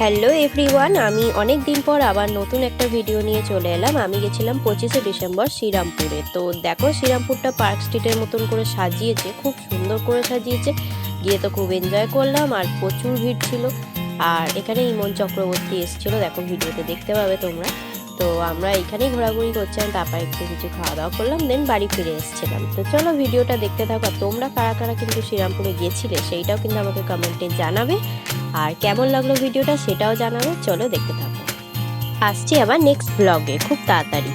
Hello everyone, আমি অনেক দিন পর আবার নতুন একটা ভিডিও নিয়ে চলে এলাম। আমি গেছিলাম 25শে ডিসেম্বর শ্রীরামপুরে। তো দেখো শ্রীরামপুরটা পার্ক স্ট্রিটের মতন করে সাজিয়েছে, খুব সুন্দর করে সাজিয়েছে। গিয়ে তো খুব এনজয় করলাম আর প্রচুর ভিড় ছিল। আর এখানে ইমন চক্রবর্তী এসেছিলো, দেখো ভিডিওতে দেখতে পাবে তোমরা। তো আমরা এখানেই ঘোরাঘুরি করছিলাম, তারপর একটু কিছু খাওয়া দাওয়া করলাম, দেন বাড়ি ফিরে এসেছিলাম। তো চলো ভিডিওটা দেখতে থাকো। আর তোমরা কারা কারা কিন্তু শ্রীরামপুরে গিয়েছিলে সেইটাও কিন্তু আমাকে কমেন্টে জানাবে, আর কেমন লাগলো ভিডিওটা সেটাও জানাবে। চলো দেখতে থাকো। আসছি আবার নেক্সট ব্লগে খুব তাড়াতাড়ি।